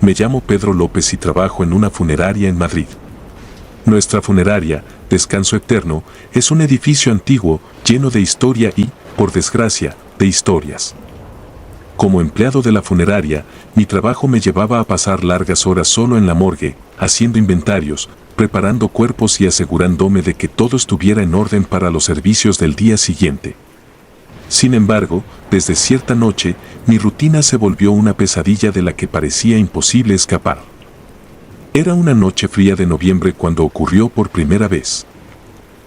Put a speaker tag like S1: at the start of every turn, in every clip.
S1: Me llamo Pedro López y trabajo en una funeraria en Madrid. Nuestra funeraria, Descanso Eterno, es un edificio antiguo, lleno de historia y, por desgracia, de historias. Como empleado de la funeraria, mi trabajo me llevaba a pasar largas horas solo en la morgue, haciendo inventarios, preparando cuerpos y asegurándome de que todo estuviera en orden para los servicios del día siguiente. Sin embargo, desde cierta noche, mi rutina se volvió una pesadilla de la que parecía imposible escapar. Era una noche fría de noviembre cuando ocurrió por primera vez.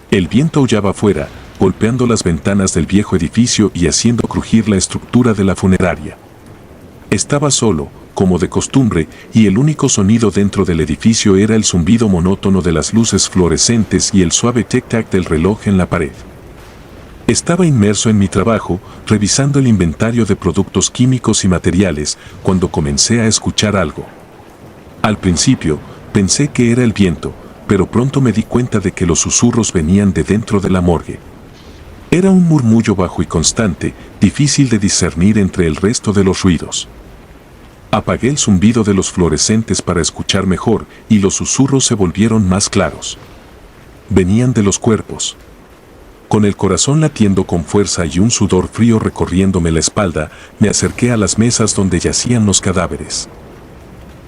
S1: El viento aullaba afuera, golpeando las ventanas del viejo edificio y haciendo crujir la estructura de la funeraria. Estaba solo, como de costumbre, y el único sonido dentro del edificio era el zumbido monótono de las luces fluorescentes y el suave tic-tac del reloj en la pared. Estaba inmerso en mi trabajo, revisando el inventario de productos químicos y materiales, cuando comencé a escuchar algo. Al principio, pensé que era el viento, pero pronto me di cuenta de que los susurros venían de dentro de la morgue. Era un murmullo bajo y constante, difícil de discernir entre el resto de los ruidos. Apagué el zumbido de los fluorescentes para escuchar mejor, y los susurros se volvieron más claros. Venían de los cuerpos. Con el corazón latiendo con fuerza y un sudor frío recorriéndome la espalda, me acerqué a las mesas donde yacían los cadáveres.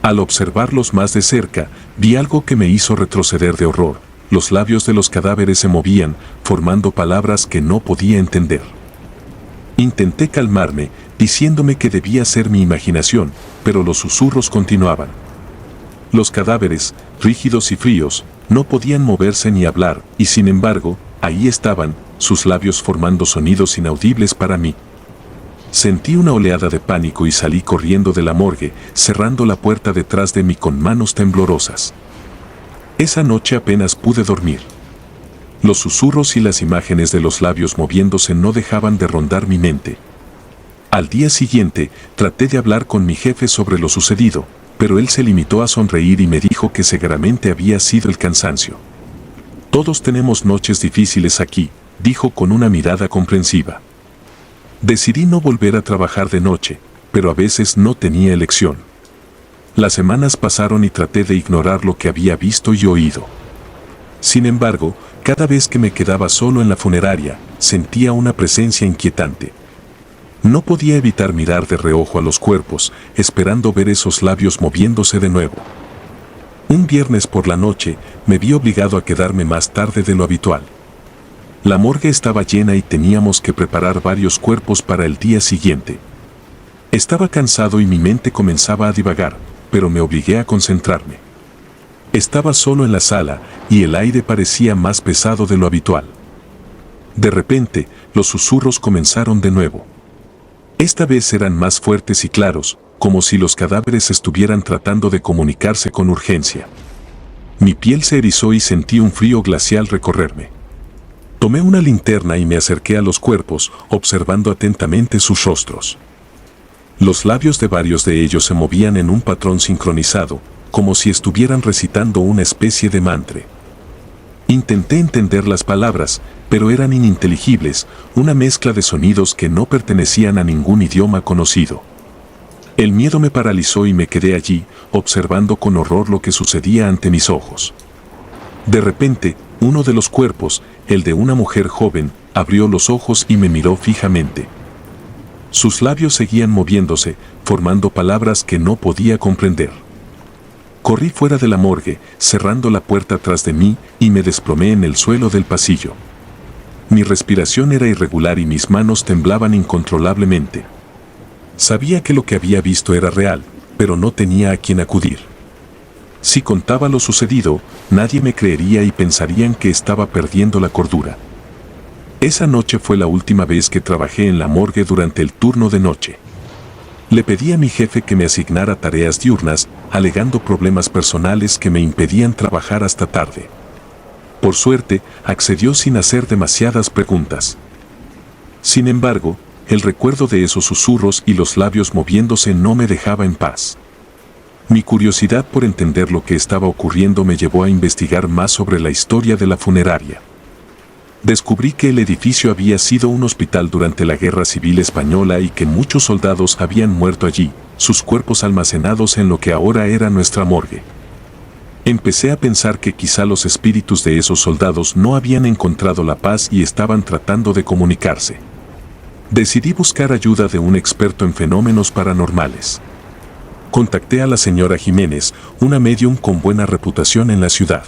S1: Al observarlos más de cerca, vi algo que me hizo retroceder de horror. Los labios de los cadáveres se movían, formando palabras que no podía entender. Intenté calmarme, diciéndome que debía ser mi imaginación, pero los susurros continuaban. Los cadáveres, rígidos y fríos, no podían moverse ni hablar, y sin embargo, ahí estaban, sus labios formando sonidos inaudibles para mí. Sentí una oleada de pánico y salí corriendo de la morgue, cerrando la puerta detrás de mí con manos temblorosas. Esa noche apenas pude dormir. Los susurros y las imágenes de los labios moviéndose no dejaban de rondar mi mente. Al día siguiente, traté de hablar con mi jefe sobre lo sucedido, pero él se limitó a sonreír y me dijo que seguramente había sido el cansancio. Todos tenemos noches difíciles aquí, dijo con una mirada comprensiva. Decidí no volver a trabajar de noche, pero a veces no tenía elección. Las semanas pasaron y traté de ignorar lo que había visto y oído. Sin embargo, cada vez que me quedaba solo en la funeraria, sentía una presencia inquietante. No podía evitar mirar de reojo a los cuerpos, esperando ver esos labios moviéndose de nuevo. Un viernes por la noche, me vi obligado a quedarme más tarde de lo habitual. La morgue estaba llena y teníamos que preparar varios cuerpos para el día siguiente. Estaba cansado y mi mente comenzaba a divagar, pero me obligué a concentrarme. Estaba solo en la sala y el aire parecía más pesado de lo habitual. De repente, los susurros comenzaron de nuevo. Esta vez eran más fuertes y claros, como si los cadáveres estuvieran tratando de comunicarse con urgencia. Mi piel se erizó y sentí un frío glacial recorrerme. Tomé una linterna y me acerqué a los cuerpos, observando atentamente sus rostros. Los labios de varios de ellos se movían en un patrón sincronizado, como si estuvieran recitando una especie de mantra. Intenté entender las palabras, pero eran ininteligibles, una mezcla de sonidos que no pertenecían a ningún idioma conocido. El miedo me paralizó y me quedé allí, observando con horror lo que sucedía ante mis ojos. De repente, uno de los cuerpos, el de una mujer joven, abrió los ojos y me miró fijamente. Sus labios seguían moviéndose, formando palabras que no podía comprender. Corrí fuera de la morgue, cerrando la puerta tras de mí, y me desplomé en el suelo del pasillo. Mi respiración era irregular y mis manos temblaban incontrolablemente. Sabía que lo que había visto era real, pero no tenía a quién acudir. Si contaba lo sucedido, nadie me creería y pensarían que estaba perdiendo la cordura. Esa noche fue la última vez que trabajé en la morgue durante el turno de noche. Le pedí a mi jefe que me asignara tareas diurnas, alegando problemas personales que me impedían trabajar hasta tarde. Por suerte, accedió sin hacer demasiadas preguntas. Sin embargo, el recuerdo de esos susurros y los labios moviéndose no me dejaba en paz. Mi curiosidad por entender lo que estaba ocurriendo me llevó a investigar más sobre la historia de la funeraria. Descubrí que el edificio había sido un hospital durante la Guerra Civil Española y que muchos soldados habían muerto allí, sus cuerpos almacenados en lo que ahora era nuestra morgue. Empecé a pensar que quizá los espíritus de esos soldados no habían encontrado la paz y estaban tratando de comunicarse. Decidí buscar ayuda de un experto en fenómenos paranormales. Contacté a la señora Jiménez, una médium con buena reputación en la ciudad.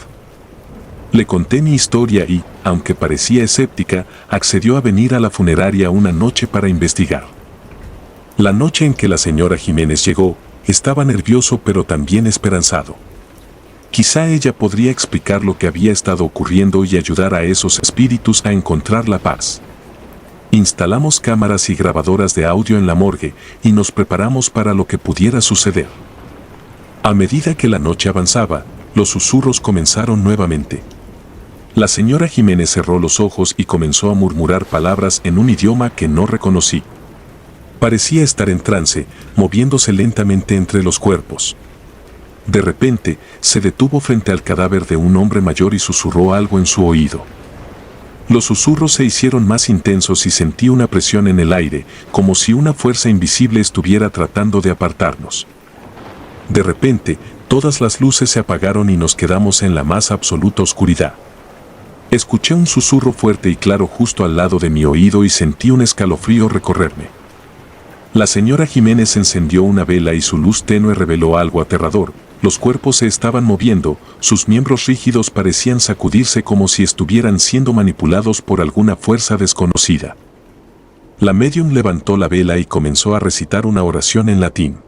S1: Le conté mi historia y, aunque parecía escéptica, accedió a venir a la funeraria una noche para investigar. La noche en que la señora Jiménez llegó, estaba nervioso pero también esperanzado. Quizá ella podría explicar lo que había estado ocurriendo y ayudar a esos espíritus a encontrar la paz. Instalamos cámaras y grabadoras de audio en la morgue y nos preparamos para lo que pudiera suceder. A medida que la noche avanzaba, los susurros comenzaron nuevamente. La señora Jiménez cerró los ojos y comenzó a murmurar palabras en un idioma que no reconocí. Parecía estar en trance, moviéndose lentamente entre los cuerpos. De repente, se detuvo frente al cadáver de un hombre mayor y susurró algo en su oído. Los susurros se hicieron más intensos y sentí una presión en el aire, como si una fuerza invisible estuviera tratando de apartarnos. De repente, todas las luces se apagaron y nos quedamos en la más absoluta oscuridad. Escuché un susurro fuerte y claro justo al lado de mi oído y sentí un escalofrío recorrerme. La señora Jiménez encendió una vela y su luz tenue reveló algo aterrador. Los cuerpos se estaban moviendo, sus miembros rígidos parecían sacudirse como si estuvieran siendo manipulados por alguna fuerza desconocida. La médium levantó la vela y comenzó a recitar una oración en latín.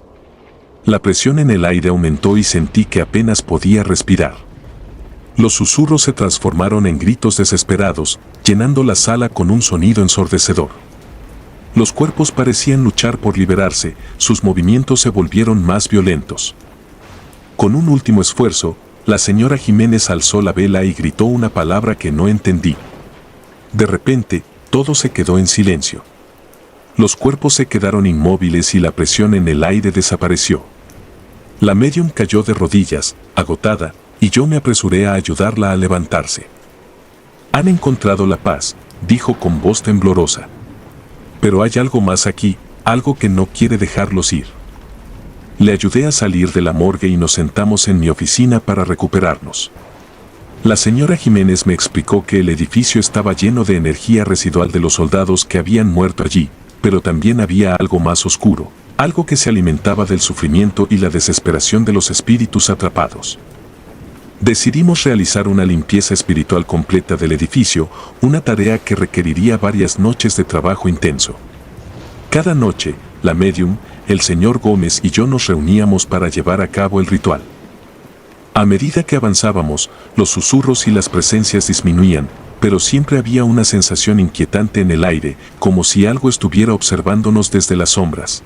S1: La presión en el aire aumentó y sentí que apenas podía respirar. Los susurros se transformaron en gritos desesperados, llenando la sala con un sonido ensordecedor. Los cuerpos parecían luchar por liberarse, sus movimientos se volvieron más violentos. Con un último esfuerzo, la señora Jiménez alzó la vela y gritó una palabra que no entendí. De repente, todo se quedó en silencio. Los cuerpos se quedaron inmóviles y la presión en el aire desapareció. La médium cayó de rodillas, agotada, y yo me apresuré a ayudarla a levantarse. «Han encontrado la paz», dijo con voz temblorosa. «Pero hay algo más aquí, algo que no quiere dejarlos ir». Le ayudé a salir de la morgue y nos sentamos en mi oficina para recuperarnos. La señora Jiménez me explicó que el edificio estaba lleno de energía residual de los soldados que habían muerto allí, pero también había algo más oscuro, algo que se alimentaba del sufrimiento y la desesperación de los espíritus atrapados. Decidimos realizar una limpieza espiritual completa del edificio, una tarea que requeriría varias noches de trabajo intenso. Cada noche, la médium, el señor Gómez y yo nos reuníamos para llevar a cabo el ritual. A medida que avanzábamos, los susurros y las presencias disminuían, pero siempre había una sensación inquietante en el aire, como si algo estuviera observándonos desde las sombras.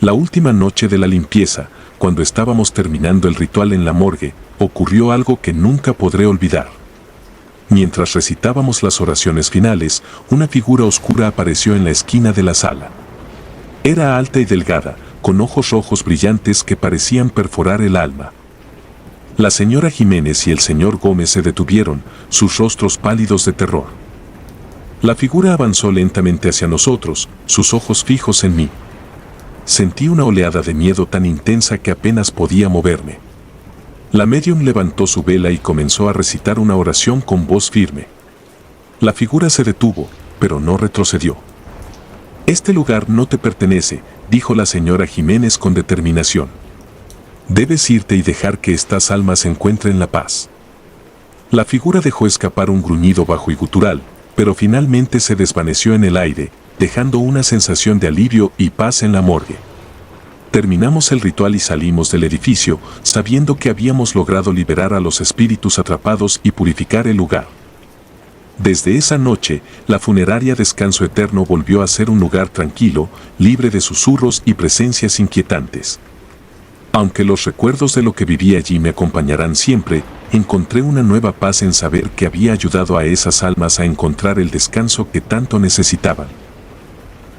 S1: La última noche de la limpieza, cuando estábamos terminando el ritual en la morgue, ocurrió algo que nunca podré olvidar. Mientras recitábamos las oraciones finales, una figura oscura apareció en la esquina de la sala. Era alta y delgada, con ojos rojos brillantes que parecían perforar el alma. La señora Jiménez y el señor Gómez se detuvieron, sus rostros pálidos de terror. La figura avanzó lentamente hacia nosotros, sus ojos fijos en mí. Sentí una oleada de miedo tan intensa que apenas podía moverme. La médium levantó su vela y comenzó a recitar una oración con voz firme. La figura se detuvo, pero no retrocedió. «Este lugar no te pertenece», dijo la señora Jiménez con determinación. «Debes irte y dejar que estas almas encuentren la paz». La figura dejó escapar un gruñido bajo y gutural, pero finalmente se desvaneció en el aire, dejando una sensación de alivio y paz en la morgue. Terminamos el ritual y salimos del edificio, sabiendo que habíamos logrado liberar a los espíritus atrapados y purificar el lugar. Desde esa noche, la funeraria Descanso Eterno volvió a ser un lugar tranquilo, libre de susurros y presencias inquietantes. Aunque los recuerdos de lo que viví allí me acompañarán siempre, encontré una nueva paz en saber que había ayudado a esas almas a encontrar el descanso que tanto necesitaban.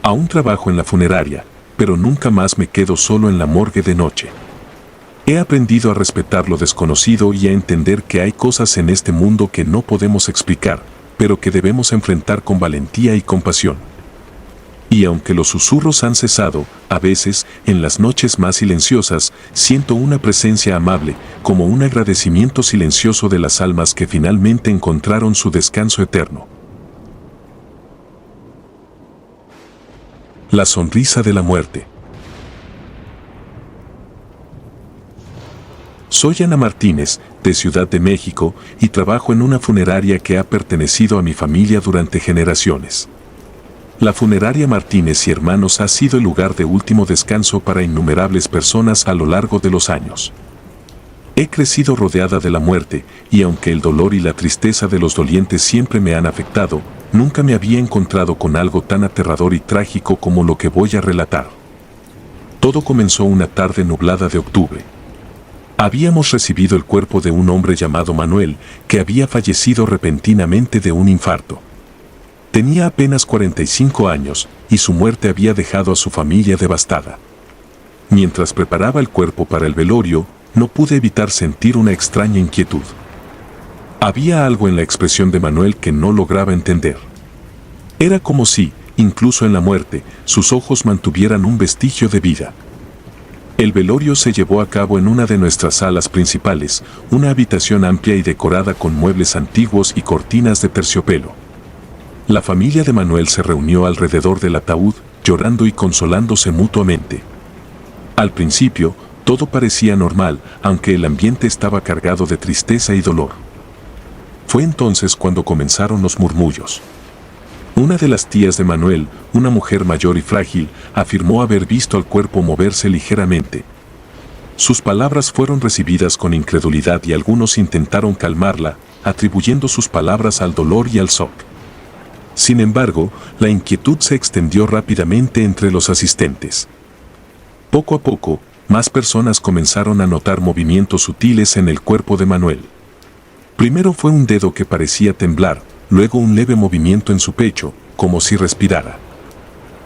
S1: Aún trabajo en la funeraria, pero nunca más me quedo solo en la morgue de noche. He aprendido a respetar lo desconocido y a entender que hay cosas en este mundo que no podemos explicar, pero que debemos enfrentar con valentía y compasión. Y aunque los susurros han cesado, a veces, en las noches más silenciosas, siento una presencia amable, como un agradecimiento silencioso de las almas que finalmente encontraron su descanso eterno. La sonrisa de la muerte. Soy Ana Martínez, de Ciudad de México, y trabajo en una funeraria que ha pertenecido a mi familia durante generaciones. La funeraria Martínez y Hermanos ha sido el lugar de último descanso para innumerables personas a lo largo de los años. He crecido rodeada de la muerte, y aunque el dolor y la tristeza de los dolientes siempre me han afectado, nunca me había encontrado con algo tan aterrador y trágico como lo que voy a relatar. Todo comenzó una tarde nublada de octubre. Habíamos recibido el cuerpo de un hombre llamado Manuel, que había fallecido repentinamente de un infarto. Tenía apenas 45 años, y su muerte había dejado a su familia devastada. Mientras preparaba el cuerpo para el velorio, no pude evitar sentir una extraña inquietud. Había algo en la expresión de Manuel que no lograba entender. Era como si, incluso en la muerte, sus ojos mantuvieran un vestigio de vida. El velorio se llevó a cabo en una de nuestras salas principales, una habitación amplia y decorada con muebles antiguos y cortinas de terciopelo. La familia de Manuel se reunió alrededor del ataúd, llorando y consolándose mutuamente. Al principio, todo parecía normal, aunque el ambiente estaba cargado de tristeza y dolor. Fue entonces cuando comenzaron los murmullos. Una de las tías de Manuel, una mujer mayor y frágil, afirmó haber visto al cuerpo moverse ligeramente. Sus palabras fueron recibidas con incredulidad y algunos intentaron calmarla, atribuyendo sus palabras al dolor y al shock. Sin embargo, la inquietud se extendió rápidamente entre los asistentes. Poco a poco, más personas comenzaron a notar movimientos sutiles en el cuerpo de Manuel. Primero fue un dedo que parecía temblar, luego un leve movimiento en su pecho, como si respirara.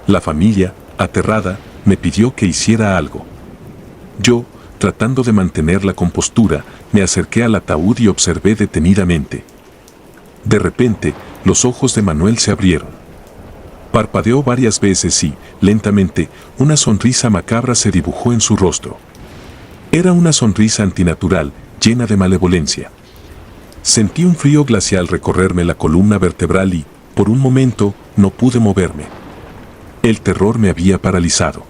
S1: La familia, aterrada, me pidió que hiciera algo. Yo, tratando de mantener la compostura, me acerqué al ataúd y observé detenidamente. De repente, los ojos de Manuel se abrieron. Parpadeó varias veces y, lentamente, una sonrisa macabra se dibujó en su rostro. Era una sonrisa antinatural, llena de malevolencia. Sentí un frío glacial recorrerme la columna vertebral y, por un momento, no pude moverme. El terror me había paralizado.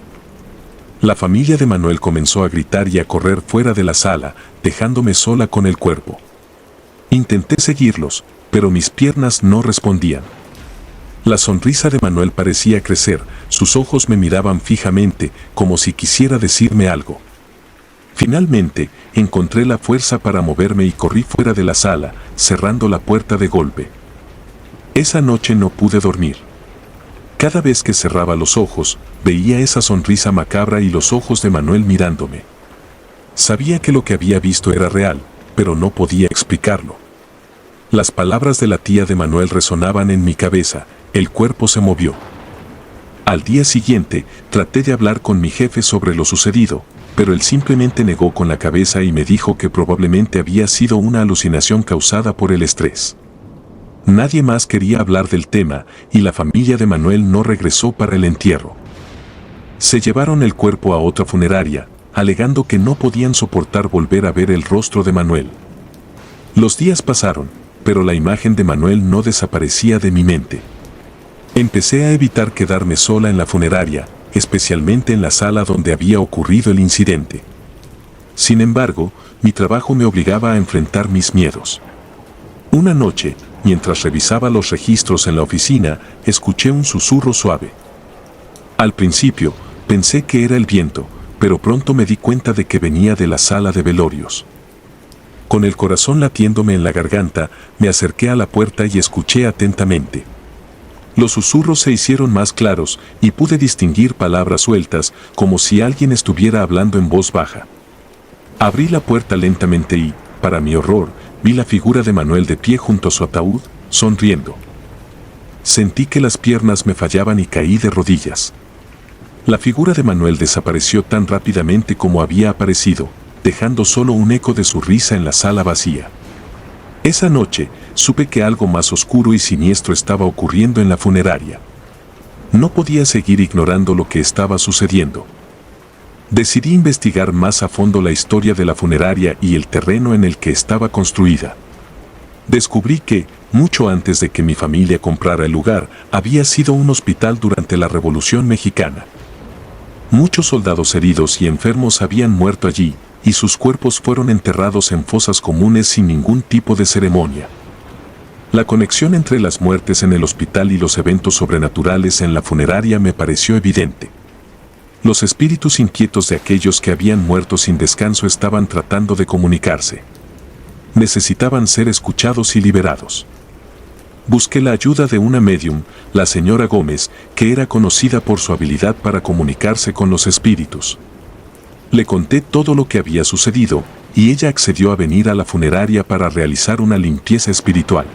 S1: La familia de Manuel comenzó a gritar y a correr fuera de la sala, dejándome sola con el cuerpo. Intenté seguirlos, pero mis piernas no respondían. La sonrisa de Manuel parecía crecer, sus ojos me miraban fijamente, como si quisiera decirme algo. Finalmente, encontré la fuerza para moverme y corrí fuera de la sala, cerrando la puerta de golpe. Esa noche no pude dormir. Cada vez que cerraba los ojos, veía esa sonrisa macabra y los ojos de Manuel mirándome. Sabía que lo que había visto era real, pero no podía explicarlo. Las palabras de la tía de Manuel resonaban en mi cabeza, el cuerpo se movió. Al día siguiente, traté de hablar con mi jefe sobre lo sucedido, pero él simplemente negó con la cabeza y me dijo que probablemente había sido una alucinación causada por el estrés. Nadie más quería hablar del tema y la familia de Manuel no regresó para el entierro. Se llevaron el cuerpo a otra funeraria, alegando que no podían soportar volver a ver el rostro de Manuel. Los días pasaron, pero la imagen de Manuel no desaparecía de mi mente. Empecé a evitar quedarme sola en la funeraria, especialmente en la sala donde había ocurrido el incidente. Sin embargo, mi trabajo me obligaba a enfrentar mis miedos. Una noche, mientras revisaba los registros en la oficina, escuché un susurro suave. Al principio, pensé que era el viento, pero pronto me di cuenta de que venía de la sala de velorios. Con el corazón latiéndome en la garganta, me acerqué a la puerta y escuché atentamente. Los susurros se hicieron más claros y pude distinguir palabras sueltas, como si alguien estuviera hablando en voz baja. Abrí la puerta lentamente y, para mi horror, vi la figura de Manuel de pie junto a su ataúd, sonriendo. Sentí que las piernas me fallaban y caí de rodillas. La figura de Manuel desapareció tan rápidamente como había aparecido, dejando solo un eco de su risa en la sala vacía. Esa noche, supe que algo más oscuro y siniestro estaba ocurriendo en la funeraria. No podía seguir ignorando lo que estaba sucediendo. Decidí investigar más a fondo la historia de la funeraria y el terreno en el que estaba construida. Descubrí que, mucho antes de que mi familia comprara el lugar, había sido un hospital durante la Revolución Mexicana. Muchos soldados heridos y enfermos habían muerto allí, y sus cuerpos fueron enterrados en fosas comunes sin ningún tipo de ceremonia. La conexión entre las muertes en el hospital y los eventos sobrenaturales en la funeraria me pareció evidente. Los espíritus inquietos de aquellos que habían muerto sin descanso estaban tratando de comunicarse. Necesitaban ser escuchados y liberados. Busqué la ayuda de una médium, la señora Gómez, que era conocida por su habilidad para comunicarse con los espíritus. Le conté todo lo que había sucedido, y ella accedió a venir a la funeraria para realizar una limpieza espiritual.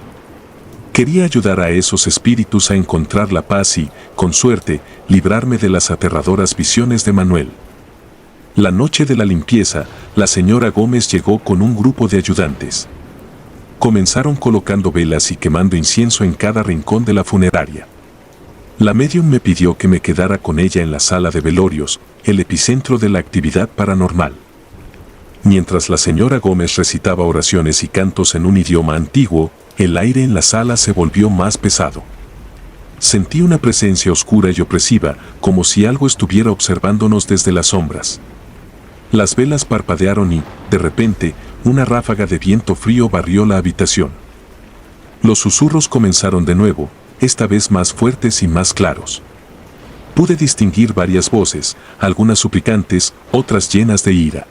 S1: Quería ayudar a esos espíritus a encontrar la paz y, con suerte, librarme de las aterradoras visiones de Manuel. La noche de la limpieza, la señora Gómez llegó con un grupo de ayudantes. Comenzaron colocando velas y quemando incienso en cada rincón de la funeraria. La médium me pidió que me quedara con ella en la sala de velorios, el epicentro de la actividad paranormal. Mientras la señora Gómez recitaba oraciones y cantos en un idioma antiguo, el aire en la sala se volvió más pesado. Sentí una presencia oscura y opresiva, como si algo estuviera observándonos desde las sombras. Las velas parpadearon y, de repente, una ráfaga de viento frío barrió la habitación. Los susurros comenzaron de nuevo, esta vez más fuertes y más claros. Pude distinguir varias voces, algunas suplicantes, otras llenas de ira.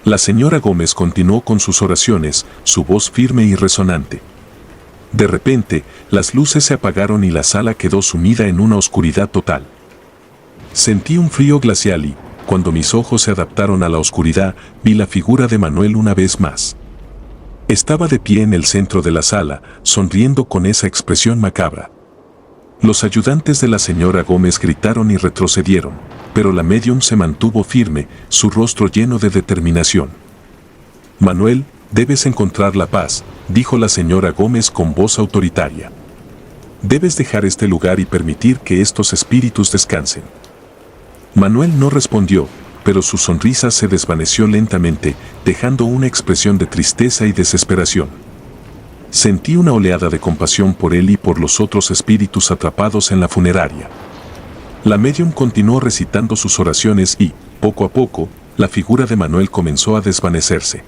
S1: La señora Gómez continuó con sus oraciones, su voz firme y resonante. De repente, las luces se apagaron y la sala quedó sumida en una oscuridad total. Sentí un frío glacial y, cuando mis ojos se adaptaron a la oscuridad, vi la figura de Manuel una vez más. Estaba de pie en el centro de la sala, sonriendo con esa expresión macabra. Los ayudantes de la señora Gómez gritaron y retrocedieron, pero la médium se mantuvo firme, su rostro lleno de determinación. Manuel, debes encontrar la paz, dijo la señora Gómez con voz autoritaria. Debes dejar este lugar y permitir que estos espíritus descansen. Manuel no respondió, pero su sonrisa se desvaneció lentamente, dejando una expresión de tristeza y desesperación. Sentí una oleada de compasión por él y por los otros espíritus atrapados en la funeraria. La médium continuó recitando sus oraciones y, poco a poco, la figura de Manuel comenzó a desvanecerse.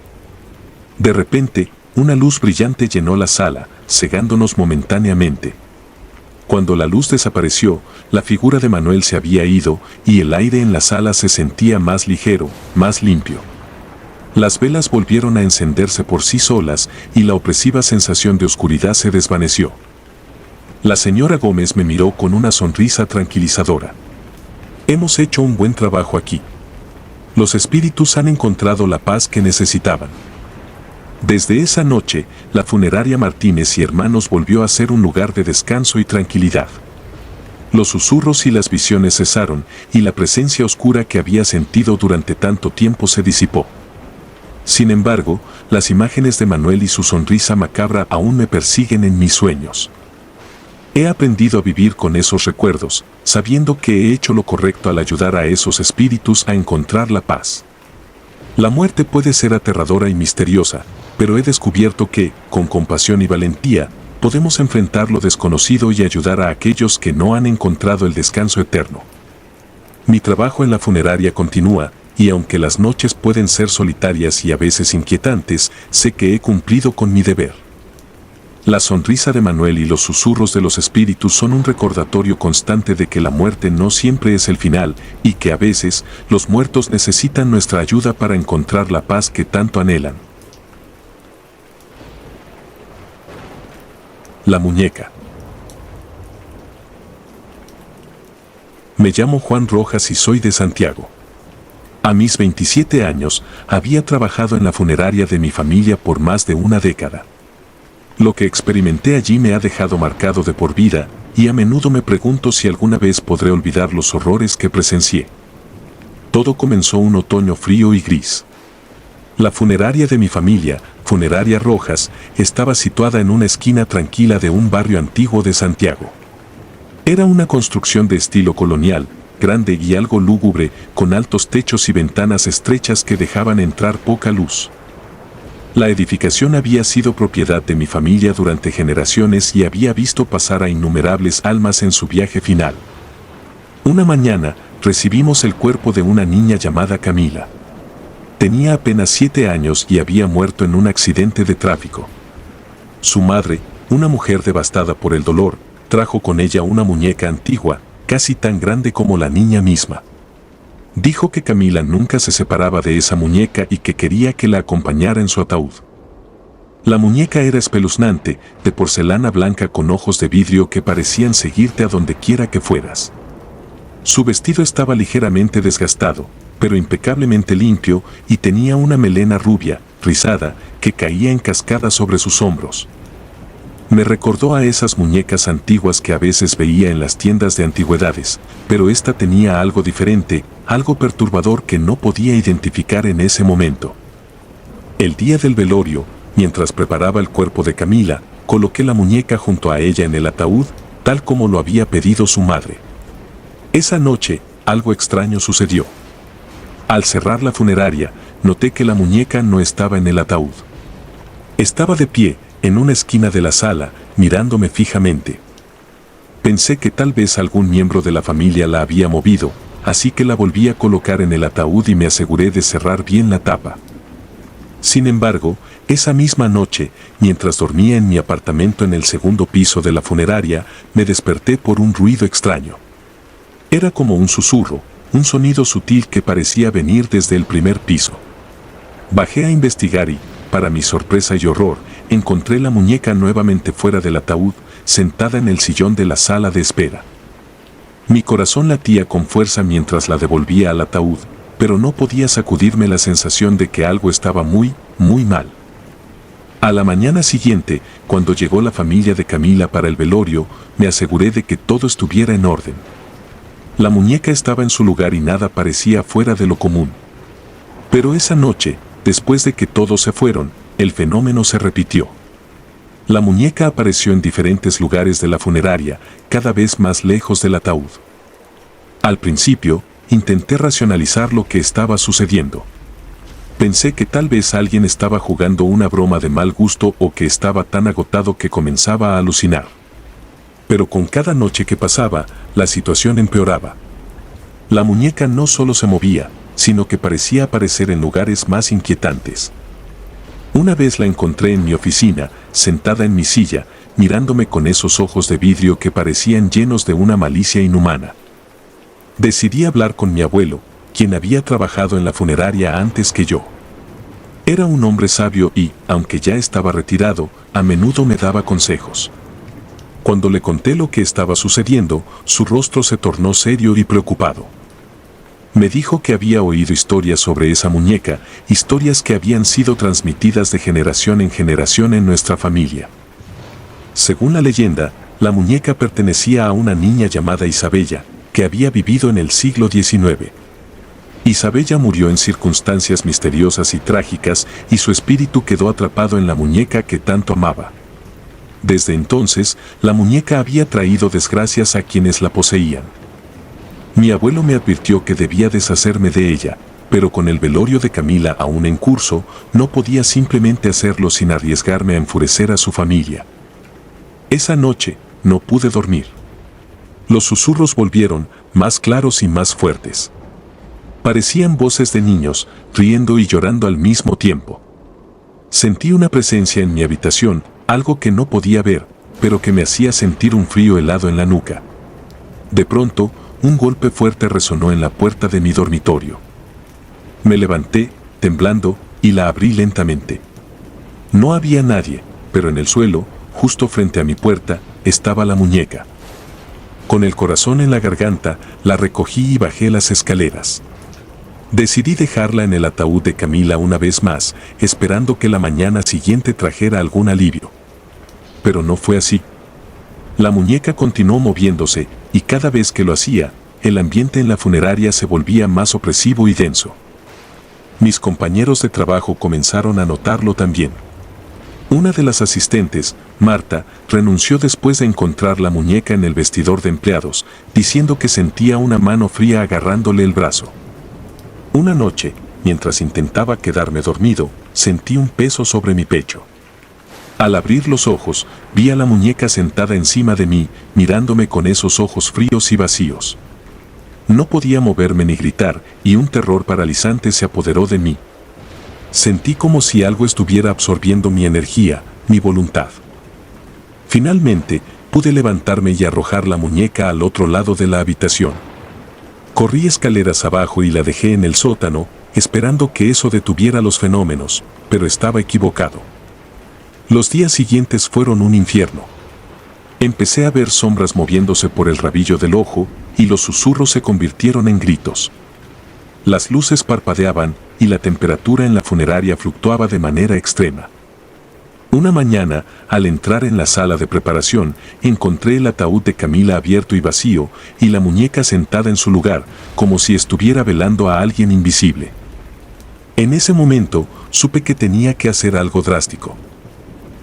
S1: De repente, una luz brillante llenó la sala, cegándonos momentáneamente. Cuando la luz desapareció, la figura de Manuel se había ido y el aire en la sala se sentía más ligero, más limpio. Las velas volvieron a encenderse por sí solas y la opresiva sensación de oscuridad se desvaneció. La señora Gómez me miró con una sonrisa tranquilizadora. Hemos hecho un buen trabajo aquí. Los espíritus han encontrado la paz que necesitaban. Desde esa noche, la funeraria Martínez y Hermanos volvió a ser un lugar de descanso y tranquilidad. Los susurros y las visiones cesaron, y la presencia oscura que había sentido durante tanto tiempo se disipó. Sin embargo, las imágenes de Manuel y su sonrisa macabra aún me persiguen en mis sueños. He aprendido a vivir con esos recuerdos, sabiendo que he hecho lo correcto al ayudar a esos espíritus a encontrar la paz. La muerte puede ser aterradora y misteriosa, pero he descubierto que, con compasión y valentía, podemos enfrentar lo desconocido y ayudar a aquellos que no han encontrado el descanso eterno. Mi trabajo en la funeraria continúa, y aunque las noches pueden ser solitarias y a veces inquietantes, sé que he cumplido con mi deber. La sonrisa de Manuel y los susurros de los espíritus son un recordatorio constante de que la muerte no siempre es el final, y que a veces, los muertos necesitan nuestra ayuda para encontrar la paz que tanto anhelan. La muñeca. Me llamo Juan Rojas y soy de Santiago. A mis 27 años, había trabajado en la funeraria de mi familia por más de una década. Lo que experimenté allí me ha dejado marcado de por vida, y a menudo me pregunto si alguna vez podré olvidar los horrores que presencié. Todo comenzó un otoño frío y gris. La funeraria de mi familia, Funeraria Rojas, estaba situada en una esquina tranquila de un barrio antiguo de Santiago. Era una construcción de estilo colonial, grande y algo lúgubre, con altos techos y ventanas estrechas que dejaban entrar poca luz. La edificación había sido propiedad de mi familia durante generaciones y había visto pasar a innumerables almas en su viaje final. Una mañana, recibimos el cuerpo de una niña llamada Camila. Tenía apenas 7 años y había muerto en un accidente de tráfico. Su madre, una mujer devastada por el dolor, trajo con ella una muñeca antigua, casi tan grande como la niña misma. Dijo que Camila nunca se separaba de esa muñeca y que quería que la acompañara en su ataúd. La muñeca era espeluznante, de porcelana blanca con ojos de vidrio que parecían seguirte a donde quiera que fueras. Su vestido estaba ligeramente desgastado, pero impecablemente limpio, y tenía una melena rubia, rizada, que caía en cascada sobre sus hombros. Me recordó a esas muñecas antiguas que a veces veía en las tiendas de antigüedades, pero esta tenía algo diferente, algo perturbador que no podía identificar en ese momento. El día del velorio, mientras preparaba el cuerpo de Camila, coloqué la muñeca junto a ella en el ataúd, tal como lo había pedido su madre. Esa noche, algo extraño sucedió. Al cerrar la funeraria, noté que la muñeca no estaba en el ataúd. Estaba de pie, en una esquina de la sala, mirándome fijamente. Pensé que tal vez algún miembro de la familia la había movido, así que la volví a colocar en el ataúd y me aseguré de cerrar bien la tapa. Sin embargo, esa misma noche, mientras dormía en mi apartamento en el segundo piso de la funeraria, me desperté por un ruido extraño. Era como un susurro, un sonido sutil que parecía venir desde el primer piso. Bajé a investigar y, para mi sorpresa y horror, encontré la muñeca nuevamente fuera del ataúd, sentada en el sillón de la sala de espera. Mi corazón latía con fuerza mientras la devolvía al ataúd, pero no podía sacudirme la sensación de que algo estaba muy mal. A la mañana siguiente, cuando llegó la familia de Camila para el velorio, me aseguré de que todo estuviera en orden. La muñeca estaba en su lugar y nada parecía fuera de lo común. Pero esa noche, después de que todos se fueron, el fenómeno se repitió. La muñeca apareció en diferentes lugares de la funeraria, cada vez más lejos del ataúd. Al principio, intenté racionalizar lo que estaba sucediendo. Pensé que tal vez alguien estaba jugando una broma de mal gusto o que estaba tan agotado que comenzaba a alucinar. Pero con cada noche que pasaba, la situación empeoraba. La muñeca no solo se movía, sino que parecía aparecer en lugares más inquietantes. Una vez la encontré en mi oficina, sentada en mi silla, mirándome con esos ojos de vidrio que parecían llenos de una malicia inhumana. Decidí hablar con mi abuelo, quien había trabajado en la funeraria antes que yo. Era un hombre sabio y, aunque ya estaba retirado, a menudo me daba consejos. Cuando le conté lo que estaba sucediendo, su rostro se tornó serio y preocupado. Me dijo que había oído historias sobre esa muñeca, historias que habían sido transmitidas de generación en generación en nuestra familia. Según la leyenda, la muñeca pertenecía a una niña llamada Isabella, que había vivido en el siglo XIX. Isabella murió en circunstancias misteriosas y trágicas, y su espíritu quedó atrapado en la muñeca que tanto amaba. Desde entonces, la muñeca había traído desgracias a quienes la poseían. Mi abuelo me advirtió que debía deshacerme de ella, pero con el velorio de Camila aún en curso, no podía simplemente hacerlo sin arriesgarme a enfurecer a su familia. Esa noche, no pude dormir. Los susurros volvieron, más claros y más fuertes. Parecían voces de niños, riendo y llorando al mismo tiempo. Sentí una presencia en mi habitación, algo que no podía ver, pero que me hacía sentir un frío helado en la nuca. De pronto, un golpe fuerte resonó en la puerta de mi dormitorio. Me levanté, temblando, y la abrí lentamente. No había nadie, pero en el suelo, justo frente a mi puerta, estaba la muñeca. Con el corazón en la garganta, la recogí y bajé las escaleras. Decidí dejarla en el ataúd de Camila una vez más, esperando que la mañana siguiente trajera algún alivio. Pero no fue así. La muñeca continuó moviéndose, y cada vez que lo hacía, el ambiente en la funeraria se volvía más opresivo y denso. Mis compañeros de trabajo comenzaron a notarlo también. Una de las asistentes, Marta, renunció después de encontrar la muñeca en el vestidor de empleados, diciendo que sentía una mano fría agarrándole el brazo. Una noche, mientras intentaba quedarme dormido, sentí un peso sobre mi pecho. Al abrir los ojos, vi a la muñeca sentada encima de mí, mirándome con esos ojos fríos y vacíos. No podía moverme ni gritar, y un terror paralizante se apoderó de mí. Sentí como si algo estuviera absorbiendo mi energía, mi voluntad. Finalmente, pude levantarme y arrojar la muñeca al otro lado de la habitación. Corrí escaleras abajo y la dejé en el sótano, esperando que eso detuviera los fenómenos, pero estaba equivocado. Los días siguientes fueron un infierno. Empecé a ver sombras moviéndose por el rabillo del ojo, y los susurros se convirtieron en gritos. Las luces parpadeaban, y la temperatura en la funeraria fluctuaba de manera extrema. Una mañana, al entrar en la sala de preparación, encontré el ataúd de Camila abierto y vacío, y la muñeca sentada en su lugar, como si estuviera velando a alguien invisible. En ese momento, supe que tenía que hacer algo drástico.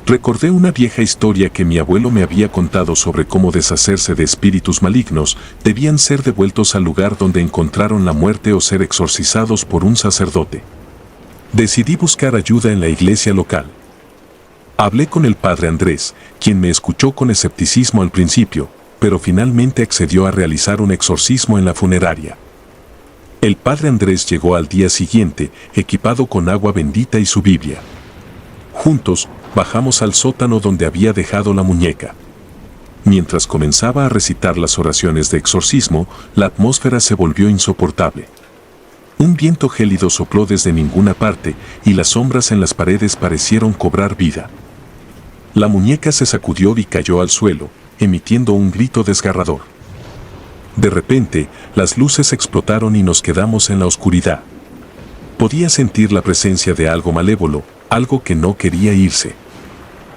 S1: Recordé una vieja historia que mi abuelo me había contado sobre cómo deshacerse de espíritus malignos debían ser devueltos al lugar donde encontraron la muerte o ser exorcizados por un sacerdote. Decidí buscar ayuda en la iglesia local. Hablé con el padre Andrés, quien me escuchó con escepticismo al principio, pero finalmente accedió a realizar un exorcismo en la funeraria. El padre Andrés llegó al día siguiente, equipado con agua bendita y su Biblia. Juntos, bajamos al sótano donde había dejado la muñeca. Mientras comenzaba a recitar las oraciones de exorcismo, la atmósfera se volvió insoportable. Un viento gélido sopló desde ninguna parte y las sombras en las paredes parecieron cobrar vida. La muñeca se sacudió y cayó al suelo, emitiendo un grito desgarrador. De repente, las luces explotaron y nos quedamos en la oscuridad. Podía sentir la presencia de algo malévolo, algo que no quería irse.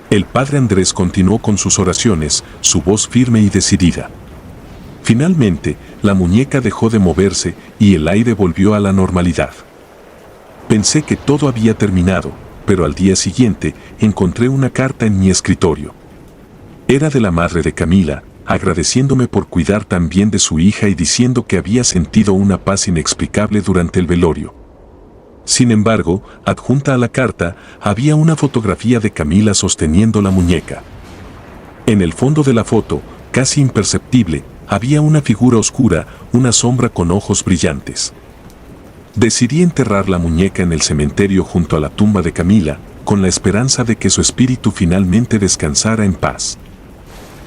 S1: El padre Andrés continuó con sus oraciones, su voz firme y decidida. Finalmente, la muñeca dejó de moverse y el aire volvió a la normalidad. Pensé que todo había terminado, pero al día siguiente encontré una carta en mi escritorio. Era de la madre de Camila, agradeciéndome por cuidar tan bien de su hija y diciendo que había sentido una paz inexplicable durante el velorio. Sin embargo, adjunta a la carta, había una fotografía de Camila sosteniendo la muñeca. En el fondo de la foto, casi imperceptible, había una figura oscura, una sombra con ojos brillantes. Decidí enterrar la muñeca en el cementerio junto a la tumba de Camila, con la esperanza de que su espíritu finalmente descansara en paz.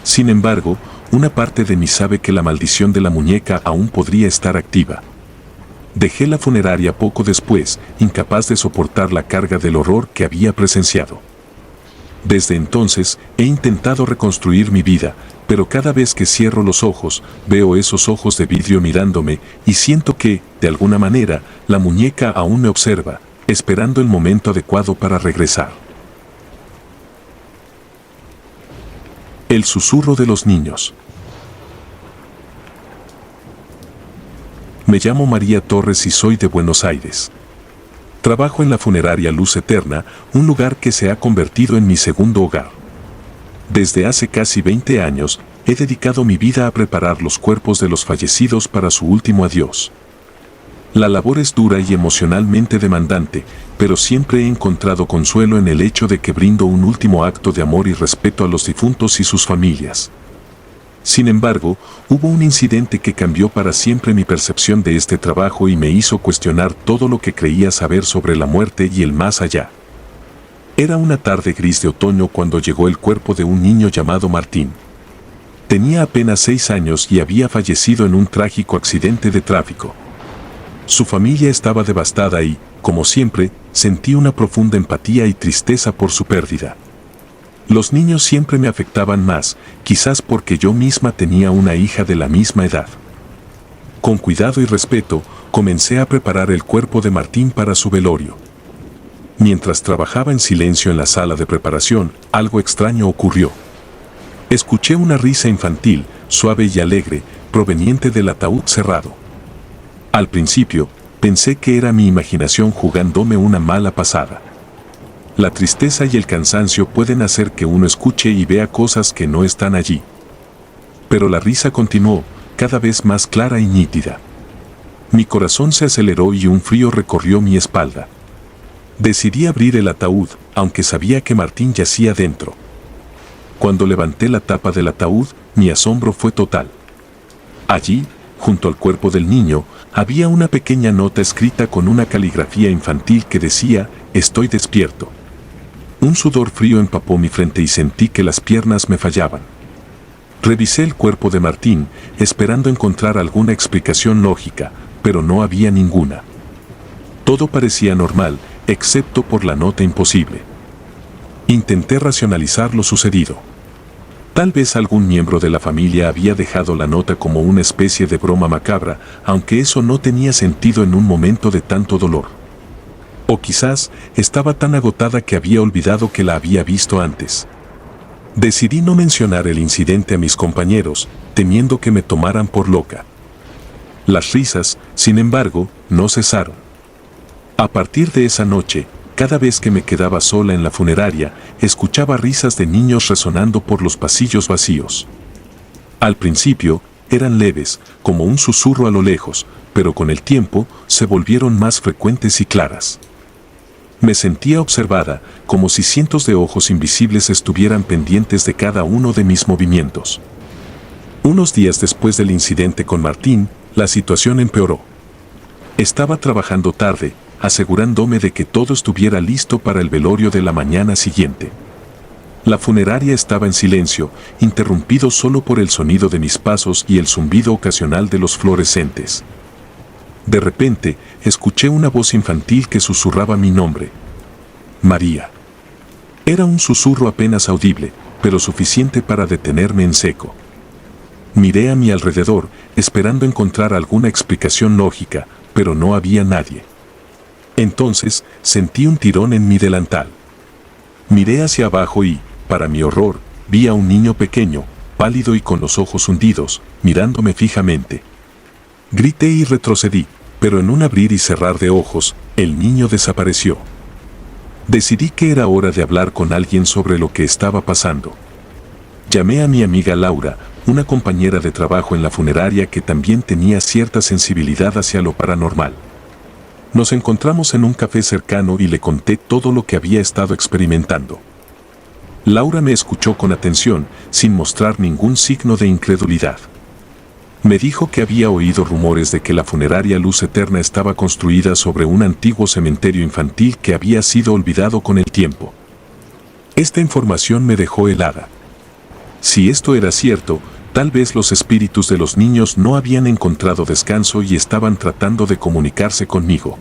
S1: Sin embargo, una parte de mí sabe que la maldición de la muñeca aún podría estar activa. Dejé la funeraria poco después, incapaz de soportar la carga del horror que había presenciado. Desde entonces, he intentado reconstruir mi vida, pero cada vez que cierro los ojos, veo esos ojos de vidrio mirándome y siento que, de alguna manera, la muñeca aún me observa, esperando el momento adecuado para regresar. El susurro de los niños. Me llamo María Torres y soy de Buenos Aires. Trabajo en la funeraria Luz Eterna, un lugar que se ha convertido en mi segundo hogar. Desde hace casi 20 años, he dedicado mi vida a preparar los cuerpos de los fallecidos para su último adiós. La labor es dura y emocionalmente demandante, pero siempre he encontrado consuelo en el hecho de que brindo un último acto de amor y respeto a los difuntos y sus familias. Sin embargo, hubo un incidente que cambió para siempre mi percepción de este trabajo y me hizo cuestionar todo lo que creía saber sobre la muerte y el más allá. Era una tarde gris de otoño cuando llegó el cuerpo de un niño llamado Martín. Tenía apenas 6 años y había fallecido en un trágico accidente de tráfico. Su familia estaba devastada y, como siempre, sentí una profunda empatía y tristeza por su pérdida. Los niños siempre me afectaban más, quizás porque yo misma tenía una hija de la misma edad. Con cuidado y respeto, comencé a preparar el cuerpo de Martín para su velorio. Mientras trabajaba en silencio en la sala de preparación, algo extraño ocurrió. Escuché una risa infantil, suave y alegre, proveniente del ataúd cerrado. Al principio, pensé que era mi imaginación jugándome una mala pasada. La tristeza y el cansancio pueden hacer que uno escuche y vea cosas que no están allí. Pero la risa continuó, cada vez más clara y nítida. Mi corazón se aceleró y un frío recorrió mi espalda. Decidí abrir el ataúd, aunque sabía que Martín yacía dentro. Cuando levanté la tapa del ataúd, mi asombro fue total. Allí, junto al cuerpo del niño, había una pequeña nota escrita con una caligrafía infantil que decía: «Estoy despierto». Un sudor frío empapó mi frente y sentí que las piernas me fallaban. Revisé el cuerpo de Martín, esperando encontrar alguna explicación lógica, pero no había ninguna. Todo parecía normal, excepto por la nota imposible. Intenté racionalizar lo sucedido. Tal vez algún miembro de la familia había dejado la nota como una especie de broma macabra, aunque eso no tenía sentido en un momento de tanto dolor. O quizás estaba tan agotada que había olvidado que la había visto antes. Decidí no mencionar el incidente a mis compañeros, temiendo que me tomaran por loca. Las risas, sin embargo, no cesaron. A partir de esa noche, cada vez que me quedaba sola en la funeraria, escuchaba risas de niños resonando por los pasillos vacíos. Al principio, eran leves, como un susurro a lo lejos, pero con el tiempo se volvieron más frecuentes y claras. Me sentía observada, como si cientos de ojos invisibles estuvieran pendientes de cada uno de mis movimientos. Unos días después del incidente con Martín, la situación empeoró. Estaba trabajando tarde, asegurándome de que todo estuviera listo para el velorio de la mañana siguiente. La funeraria estaba en silencio, interrumpido solo por el sonido de mis pasos y el zumbido ocasional de los fluorescentes. De repente, escuché una voz infantil que susurraba mi nombre. María. Era un susurro apenas audible, pero suficiente para detenerme en seco. Miré a mi alrededor, esperando encontrar alguna explicación lógica, pero no había nadie. Entonces, sentí un tirón en mi delantal. Miré hacia abajo y, para mi horror, vi a un niño pequeño, pálido y con los ojos hundidos, mirándome fijamente. Grité y retrocedí, pero en un abrir y cerrar de ojos, el niño desapareció. Decidí que era hora de hablar con alguien sobre lo que estaba pasando. Llamé a mi amiga Laura, una compañera de trabajo en la funeraria que también tenía cierta sensibilidad hacia lo paranormal. Nos encontramos en un café cercano y le conté todo lo que había estado experimentando. Laura me escuchó con atención, sin mostrar ningún signo de incredulidad. Me dijo que había oído rumores de que la funeraria Luz Eterna estaba construida sobre un antiguo cementerio infantil que había sido olvidado con el tiempo. Esta información me dejó helada. Si esto era cierto, tal vez los espíritus de los niños no habían encontrado descanso y estaban tratando de comunicarse conmigo.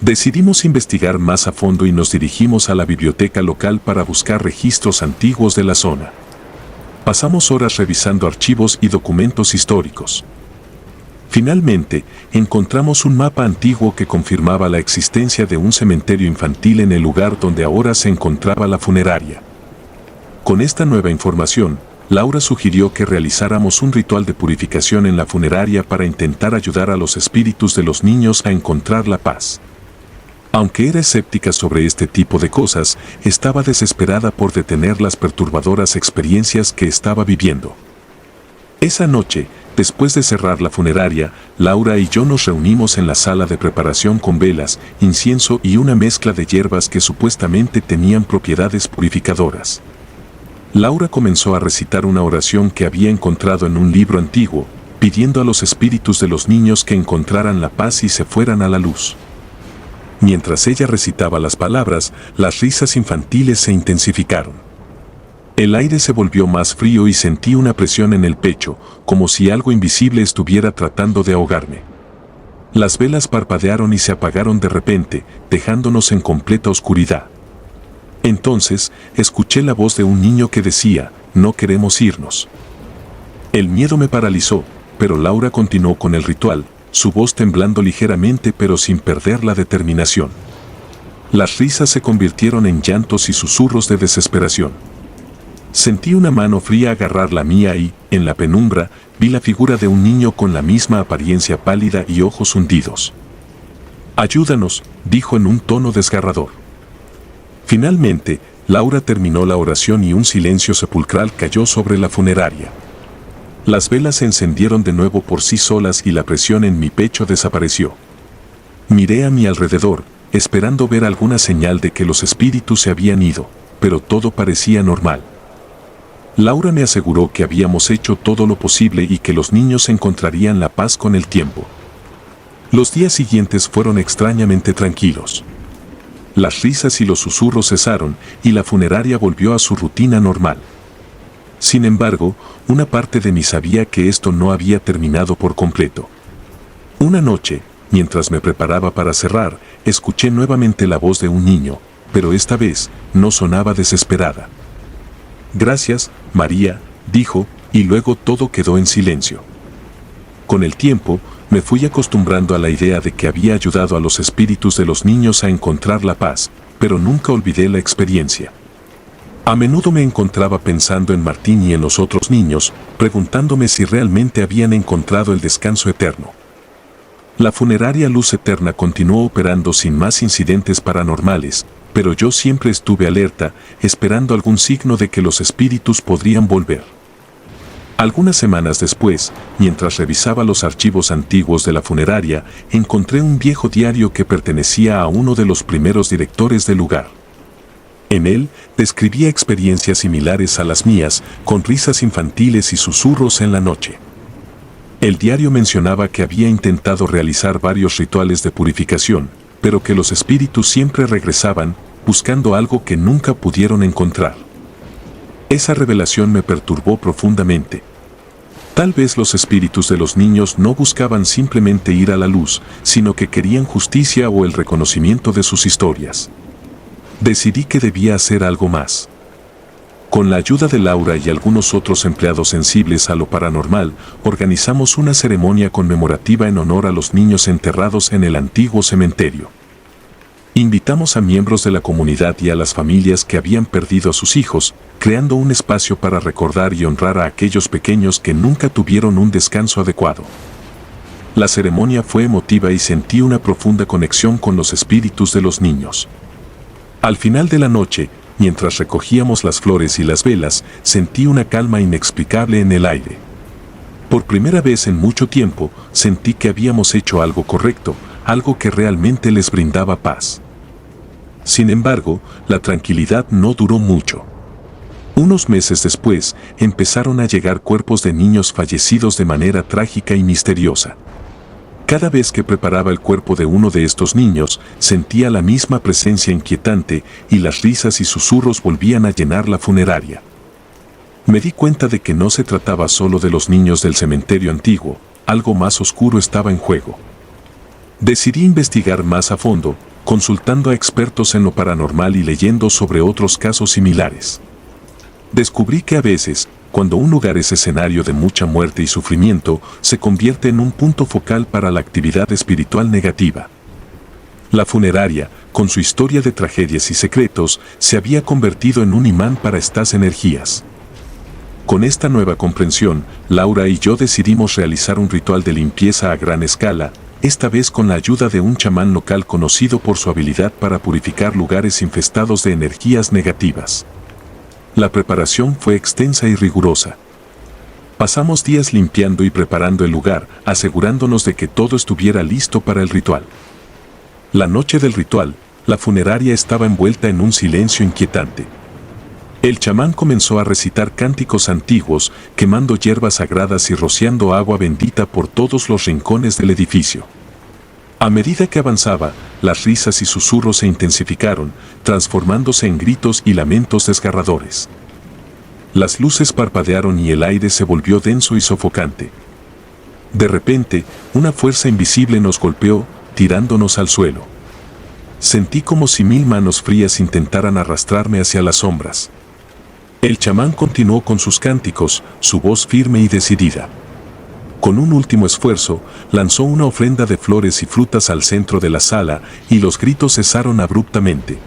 S1: Decidimos investigar más a fondo y nos dirigimos a la biblioteca local para buscar registros antiguos de la zona. Pasamos horas revisando archivos y documentos históricos. Finalmente, encontramos un mapa antiguo que confirmaba la existencia de un cementerio infantil en el lugar donde ahora se encontraba la funeraria. Con esta nueva información, Laura sugirió que realizáramos un ritual de purificación en la funeraria para intentar ayudar a los espíritus de los niños a encontrar la paz. Aunque era escéptica sobre este tipo de cosas, estaba desesperada por detener las perturbadoras experiencias que estaba viviendo. Esa noche, después de cerrar la funeraria, Laura y yo nos reunimos en la sala de preparación con velas, incienso y una mezcla de hierbas que supuestamente tenían propiedades purificadoras. Laura comenzó a recitar una oración que había encontrado en un libro antiguo, pidiendo a los espíritus de los niños que encontraran la paz y se fueran a la luz. Mientras ella recitaba las palabras, las risas infantiles se intensificaron. El aire se volvió más frío y sentí una presión en el pecho, como si algo invisible estuviera tratando de ahogarme. Las velas parpadearon y se apagaron de repente, dejándonos en completa oscuridad. Entonces, escuché la voz de un niño que decía: «No queremos irnos». El miedo me paralizó, pero Laura continuó con el ritual, su voz temblando ligeramente pero sin perder la determinación. Las risas se convirtieron en llantos y susurros de desesperación. Sentí una mano fría agarrar la mía y, en la penumbra, vi la figura de un niño con la misma apariencia pálida y ojos hundidos. «Ayúdanos», dijo en un tono desgarrador. Finalmente, Laura terminó la oración y un silencio sepulcral cayó sobre la funeraria. Las velas se encendieron de nuevo por sí solas y la presión en mi pecho desapareció. Miré a mi alrededor, esperando ver alguna señal de que los espíritus se habían ido, pero todo parecía normal. Laura me aseguró que habíamos hecho todo lo posible y que los niños encontrarían la paz con el tiempo. Los días siguientes fueron extrañamente tranquilos. Las risas y los susurros cesaron y la funeraria volvió a su rutina normal. Sin embargo, una parte de mí sabía que esto no había terminado por completo. Una noche, mientras me preparaba para cerrar, escuché nuevamente la voz de un niño, pero esta vez no sonaba desesperada. «Gracias, María», dijo, y luego todo quedó en silencio. Con el tiempo, me fui acostumbrando a la idea de que había ayudado a los espíritus de los niños a encontrar la paz, pero nunca olvidé la experiencia. A menudo me encontraba pensando en Martín y en los otros niños, preguntándome si realmente habían encontrado el descanso eterno. La funeraria Luz Eterna continuó operando sin más incidentes paranormales, pero yo siempre estuve alerta, esperando algún signo de que los espíritus podrían volver. Algunas semanas después, mientras revisaba los archivos antiguos de la funeraria, encontré un viejo diario que pertenecía a uno de los primeros directores del lugar. En él, describía experiencias similares a las mías, con risas infantiles y susurros en la noche. El diario mencionaba que había intentado realizar varios rituales de purificación, pero que los espíritus siempre regresaban, buscando algo que nunca pudieron encontrar. Esa revelación me perturbó profundamente. Tal vez los espíritus de los niños no buscaban simplemente ir a la luz, sino que querían justicia o el reconocimiento de sus historias. Decidí que debía hacer algo más. Con la ayuda de Laura y algunos otros empleados sensibles a lo paranormal, organizamos una ceremonia conmemorativa en honor a los niños enterrados en el antiguo cementerio. Invitamos a miembros de la comunidad y a las familias que habían perdido a sus hijos, creando un espacio para recordar y honrar a aquellos pequeños que nunca tuvieron un descanso adecuado. La ceremonia fue emotiva y sentí una profunda conexión con los espíritus de los niños. Al final de la noche, mientras recogíamos las flores y las velas, sentí una calma inexplicable en el aire. Por primera vez en mucho tiempo, sentí que habíamos hecho algo correcto, algo que realmente les brindaba paz. Sin embargo, la tranquilidad no duró mucho. Unos meses después, empezaron a llegar cuerpos de niños fallecidos de manera trágica y misteriosa. Cada vez que preparaba el cuerpo de uno de estos niños, sentía la misma presencia inquietante y las risas y susurros volvían a llenar la funeraria. Me di cuenta de que no se trataba solo de los niños del cementerio antiguo, algo más oscuro estaba en juego. Decidí investigar más a fondo, consultando a expertos en lo paranormal y leyendo sobre otros casos similares. Descubrí que a veces, cuando un lugar es escenario de mucha muerte y sufrimiento, se convierte en un punto focal para la actividad espiritual negativa. La funeraria, con su historia de tragedias y secretos, se había convertido en un imán para estas energías. Con esta nueva comprensión, Laura y yo decidimos realizar un ritual de limpieza a gran escala, esta vez con la ayuda de un chamán local conocido por su habilidad para purificar lugares infestados de energías negativas. La preparación fue extensa y rigurosa. Pasamos días limpiando y preparando el lugar, asegurándonos de que todo estuviera listo para el ritual. La noche del ritual, la funeraria estaba envuelta en un silencio inquietante. El chamán comenzó a recitar cánticos antiguos, quemando hierbas sagradas y rociando agua bendita por todos los rincones del edificio. A medida que avanzaba, las risas y susurros se intensificaron, transformándose en gritos y lamentos desgarradores. Las luces parpadearon y el aire se volvió denso y sofocante. De repente, una fuerza invisible nos golpeó, tirándonos al suelo. Sentí como si 1000 manos frías intentaran arrastrarme hacia las sombras. El chamán continuó con sus cánticos, su voz firme y decidida. Con un último esfuerzo, lanzó una ofrenda de flores y frutas al centro de la sala y los gritos cesaron abruptamente.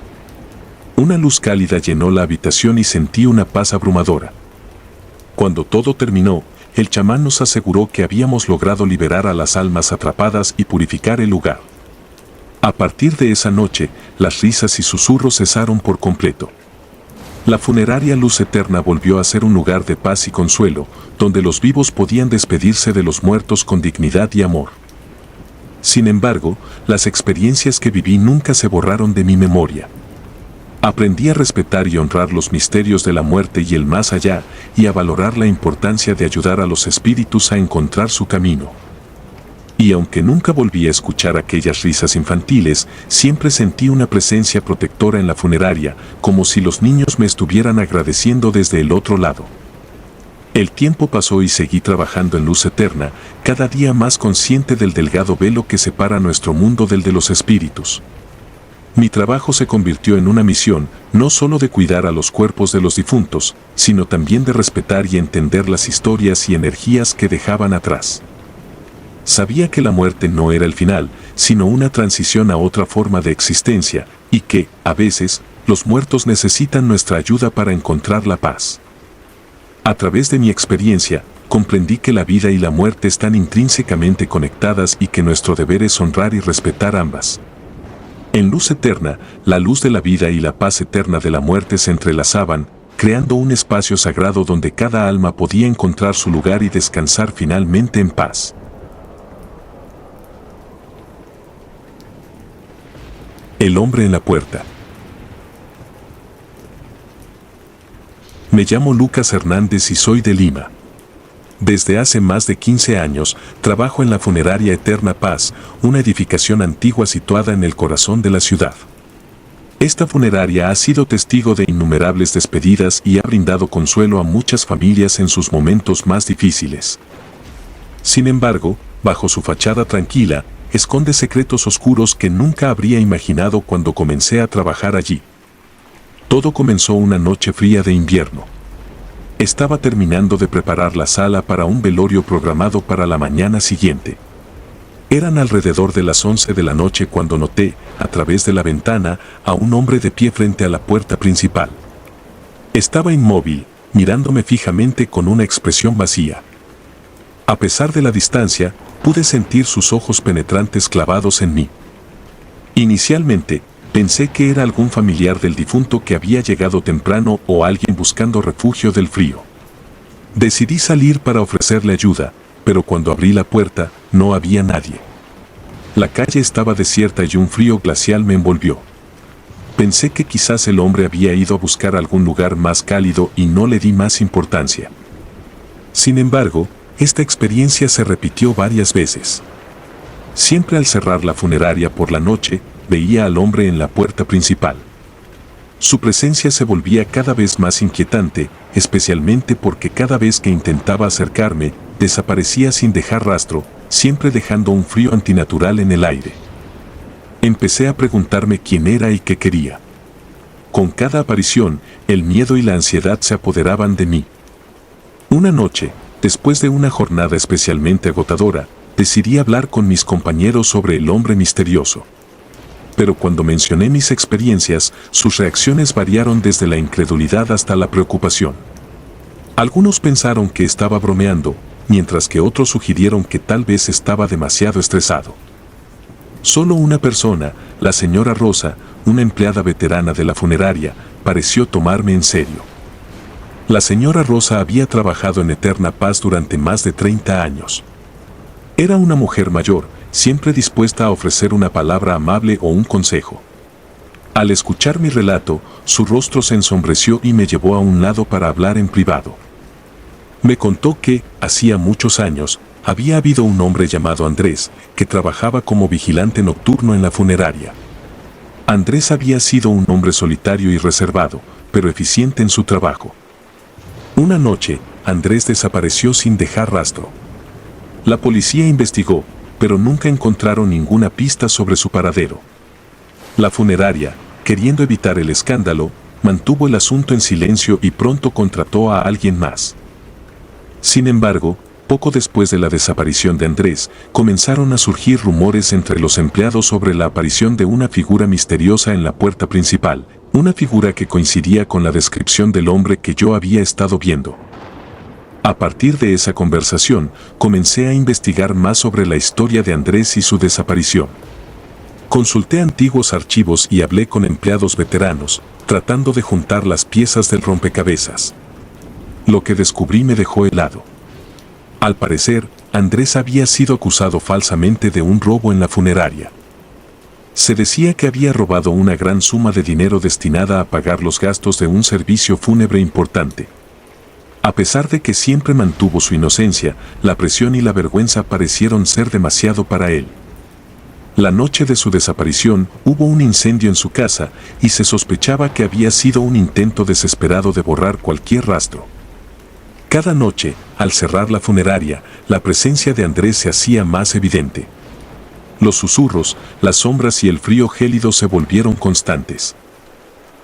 S1: Una luz cálida llenó la habitación y sentí una paz abrumadora. Cuando todo terminó, el chamán nos aseguró que habíamos logrado liberar a las almas atrapadas y purificar el lugar. A partir de esa noche, las risas y susurros cesaron por completo. La funeraria Luz Eterna volvió a ser un lugar de paz y consuelo, donde los vivos podían despedirse de los muertos con dignidad y amor. Sin embargo, las experiencias que viví nunca se borraron de mi memoria. Aprendí a respetar y honrar los misterios de la muerte y el más allá, y a valorar la importancia de ayudar a los espíritus a encontrar su camino. Y aunque nunca volví a escuchar aquellas risas infantiles, siempre sentí una presencia protectora en la funeraria, como si los niños me estuvieran agradeciendo desde el otro lado. El tiempo pasó y seguí trabajando en Luz Eterna, cada día más consciente del delgado velo que separa nuestro mundo del de los espíritus. Mi trabajo se convirtió en una misión, no solo de cuidar a los cuerpos de los difuntos, sino también de respetar y entender las historias y energías que dejaban atrás. Sabía que la muerte no era el final, sino una transición a otra forma de existencia, y que, a veces, los muertos necesitan nuestra ayuda para encontrar la paz. A través de mi experiencia, comprendí que la vida y la muerte están intrínsecamente conectadas y que nuestro deber es honrar y respetar ambas. En Luz Eterna, la luz de la vida y la paz eterna de la muerte se entrelazaban, creando un espacio sagrado donde cada alma podía encontrar su lugar y descansar finalmente en paz. El hombre en la puerta. Me llamo Lucas Hernández y soy de Lima. Desde hace más de 15 años, trabajo en la funeraria Eterna Paz, una edificación antigua situada en el corazón de la ciudad. Esta funeraria ha sido testigo de innumerables despedidas y ha brindado consuelo a muchas familias en sus momentos más difíciles. Sin embargo, bajo su fachada tranquila, esconde secretos oscuros que nunca habría imaginado cuando comencé a trabajar allí. Todo comenzó una noche fría de invierno. Estaba terminando de preparar la sala para un velorio programado para la mañana siguiente. Eran alrededor de las 11 de la noche cuando noté, a través de la ventana, a un hombre de pie frente a la puerta principal. Estaba inmóvil, mirándome fijamente con una expresión vacía. A pesar de la distancia, pude sentir sus ojos penetrantes clavados en mí. Inicialmente, pensé que era algún familiar del difunto que había llegado temprano o alguien buscando refugio del frío. Decidí salir para ofrecerle ayuda, pero cuando abrí la puerta, no había nadie. La calle estaba desierta y un frío glacial me envolvió. Pensé que quizás el hombre había ido a buscar algún lugar más cálido y no le di más importancia. Sin embargo, esta experiencia se repitió varias veces. Siempre al cerrar la funeraria por la noche, veía al hombre en la puerta principal. Su presencia se volvía cada vez más inquietante, especialmente porque cada vez que intentaba acercarme, desaparecía sin dejar rastro, siempre dejando un frío antinatural en el aire. Empecé a preguntarme quién era y qué quería. Con cada aparición, el miedo y la ansiedad se apoderaban de mí. Una noche, después de una jornada especialmente agotadora, decidí hablar con mis compañeros sobre el hombre misterioso. Pero cuando mencioné mis experiencias, sus reacciones variaron desde la incredulidad hasta la preocupación. Algunos pensaron que estaba bromeando, mientras que otros sugirieron que tal vez estaba demasiado estresado. Solo una persona, la señora Rosa, una empleada veterana de la funeraria, pareció tomarme en serio. La señora Rosa había trabajado en Eterna Paz durante más de 30 años. Era una mujer mayor, siempre dispuesta a ofrecer una palabra amable o un consejo. Al escuchar mi relato, su rostro se ensombreció y me llevó a un lado para hablar en privado. Me contó que, hacía muchos años, había habido un hombre llamado Andrés, que trabajaba como vigilante nocturno en la funeraria. Andrés había sido un hombre solitario y reservado, pero eficiente en su trabajo. Una noche, Andrés desapareció sin dejar rastro. La policía investigó, pero nunca encontraron ninguna pista sobre su paradero. La funeraria, queriendo evitar el escándalo, mantuvo el asunto en silencio y pronto contrató a alguien más. Sin embargo, poco después de la desaparición de Andrés, comenzaron a surgir rumores entre los empleados sobre la aparición de una figura misteriosa en la puerta principal, una figura que coincidía con la descripción del hombre que yo había estado viendo. A partir de esa conversación, comencé a investigar más sobre la historia de Andrés y su desaparición. Consulté antiguos archivos y hablé con empleados veteranos, tratando de juntar las piezas del rompecabezas. Lo que descubrí me dejó helado. Al parecer, Andrés había sido acusado falsamente de un robo en la funeraria. Se decía que había robado una gran suma de dinero destinada a pagar los gastos de un servicio fúnebre importante. A pesar de que siempre mantuvo su inocencia, la presión y la vergüenza parecieron ser demasiado para él. La noche de su desaparición hubo un incendio en su casa y se sospechaba que había sido un intento desesperado de borrar cualquier rastro. Cada noche, al cerrar la funeraria, la presencia de Andrés se hacía más evidente. Los susurros, las sombras y el frío gélido se volvieron constantes.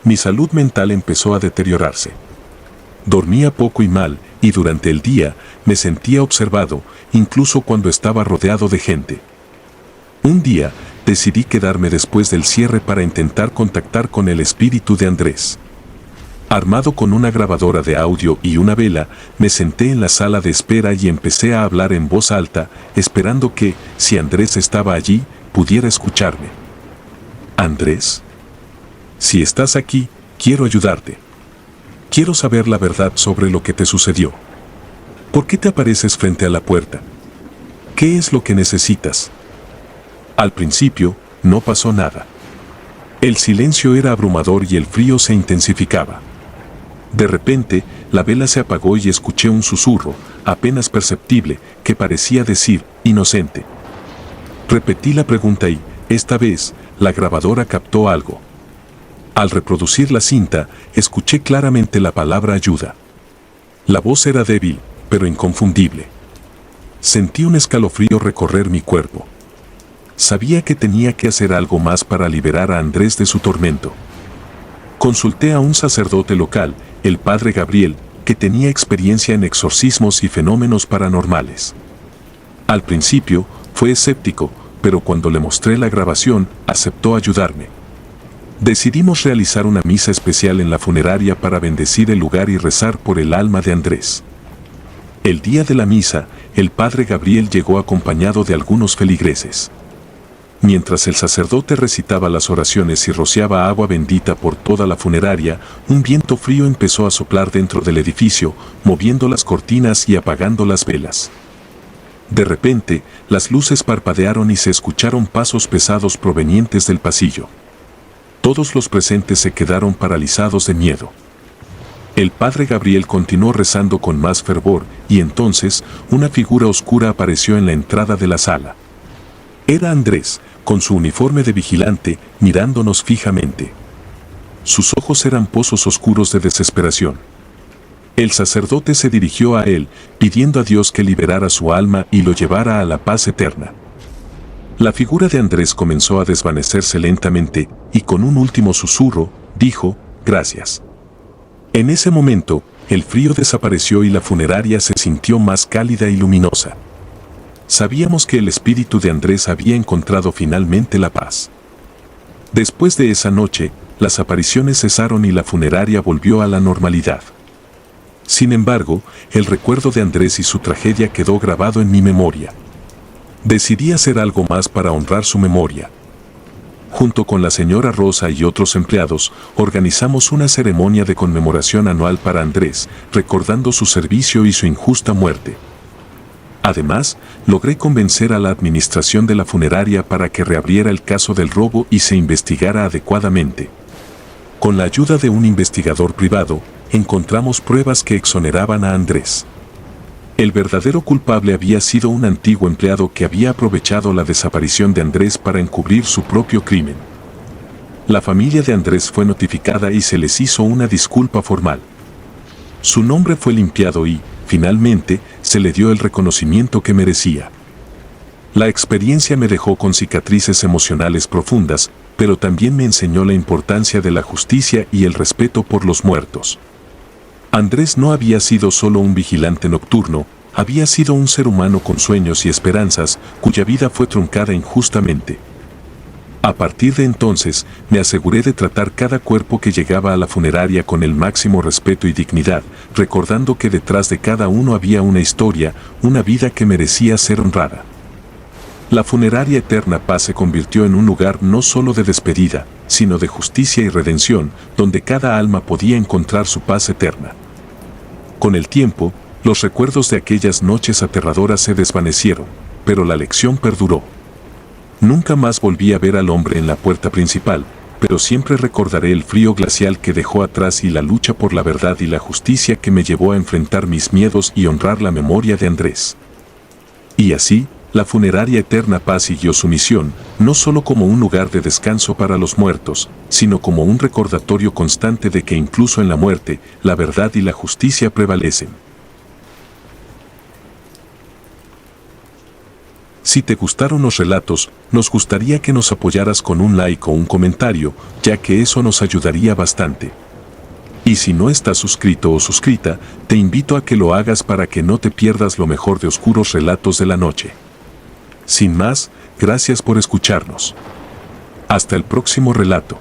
S1: Mi salud mental empezó a deteriorarse. Dormía poco y mal, y durante el día me sentía observado, incluso cuando estaba rodeado de gente. Un día, decidí quedarme después del cierre para intentar contactar con el espíritu de Andrés. Armado con una grabadora de audio y una vela, me senté en la sala de espera y empecé a hablar en voz alta, esperando que, si Andrés estaba allí, pudiera escucharme. Andrés, si estás aquí, quiero ayudarte. Quiero saber la verdad sobre lo que te sucedió. ¿Por qué te apareces frente a la puerta? ¿Qué es lo que necesitas? Al principio, no pasó nada. El silencio era abrumador y el frío se intensificaba. De repente, la vela se apagó y escuché un susurro, apenas perceptible, que parecía decir, inocente. Repetí la pregunta y, esta vez, la grabadora captó algo. Al reproducir la cinta, escuché claramente la palabra ayuda. La voz era débil, pero inconfundible. Sentí un escalofrío recorrer mi cuerpo. Sabía que tenía que hacer algo más para liberar a Andrés de su tormento. Consulté a un sacerdote local, el padre Gabriel, que tenía experiencia en exorcismos y fenómenos paranormales. Al principio, fue escéptico, pero cuando le mostré la grabación, aceptó ayudarme. Decidimos realizar una misa especial en la funeraria para bendecir el lugar y rezar por el alma de Andrés. El día de la misa, el padre Gabriel llegó acompañado de algunos feligreses. Mientras el sacerdote recitaba las oraciones y rociaba agua bendita por toda la funeraria, un viento frío empezó a soplar dentro del edificio, moviendo las cortinas y apagando las velas. De repente, las luces parpadearon y se escucharon pasos pesados provenientes del pasillo. Todos los presentes se quedaron paralizados de miedo. El padre Gabriel continuó rezando con más fervor, y entonces, una figura oscura apareció en la entrada de la sala. Era Andrés, con su uniforme de vigilante, mirándonos fijamente. Sus ojos eran pozos oscuros de desesperación. El sacerdote se dirigió a él, pidiendo a Dios que liberara su alma y lo llevara a la paz eterna. La figura de Andrés comenzó a desvanecerse lentamente, y con un último susurro, dijo, «Gracias». En ese momento, el frío desapareció y la funeraria se sintió más cálida y luminosa. Sabíamos que el espíritu de Andrés había encontrado finalmente la paz. Después de esa noche, las apariciones cesaron y la funeraria volvió a la normalidad. Sin embargo, el recuerdo de Andrés y su tragedia quedó grabado en mi memoria. Decidí hacer algo más para honrar su memoria. Junto con la señora Rosa y otros empleados, organizamos una ceremonia de conmemoración anual para Andrés, recordando su servicio y su injusta muerte. Además, logré convencer a la administración de la funeraria para que reabriera el caso del robo y se investigara adecuadamente. Con la ayuda de un investigador privado, encontramos pruebas que exoneraban a Andrés. El verdadero culpable había sido un antiguo empleado que había aprovechado la desaparición de Andrés para encubrir su propio crimen. La familia de Andrés fue notificada y se les hizo una disculpa formal. Su nombre fue limpiado y, finalmente, se le dio el reconocimiento que merecía. La experiencia me dejó con cicatrices emocionales profundas, pero también me enseñó la importancia de la justicia y el respeto por los muertos. Andrés no había sido solo un vigilante nocturno, había sido un ser humano con sueños y esperanzas, cuya vida fue truncada injustamente. A partir de entonces, me aseguré de tratar cada cuerpo que llegaba a la funeraria con el máximo respeto y dignidad, recordando que detrás de cada uno había una historia, una vida que merecía ser honrada. La funeraria Eterna Paz se convirtió en un lugar no solo de despedida, sino de justicia y redención, donde cada alma podía encontrar su paz eterna. Con el tiempo, los recuerdos de aquellas noches aterradoras se desvanecieron, pero la lección perduró. Nunca más volví a ver al hombre en la puerta principal, pero siempre recordaré el frío glacial que dejó atrás y la lucha por la verdad y la justicia que me llevó a enfrentar mis miedos y honrar la memoria de Andrés. Y así, la funeraria Eterna Paz siguió su misión, no solo como un lugar de descanso para los muertos, sino como un recordatorio constante de que incluso en la muerte, la verdad y la justicia prevalecen. Si te gustaron los relatos, nos gustaría que nos apoyaras con un like o un comentario, ya que eso nos ayudaría bastante. Y si no estás suscrito o suscrita, te invito a que lo hagas para que no te pierdas lo mejor de Oscuros Relatos de la Noche. Sin más, gracias por escucharnos. Hasta el próximo relato.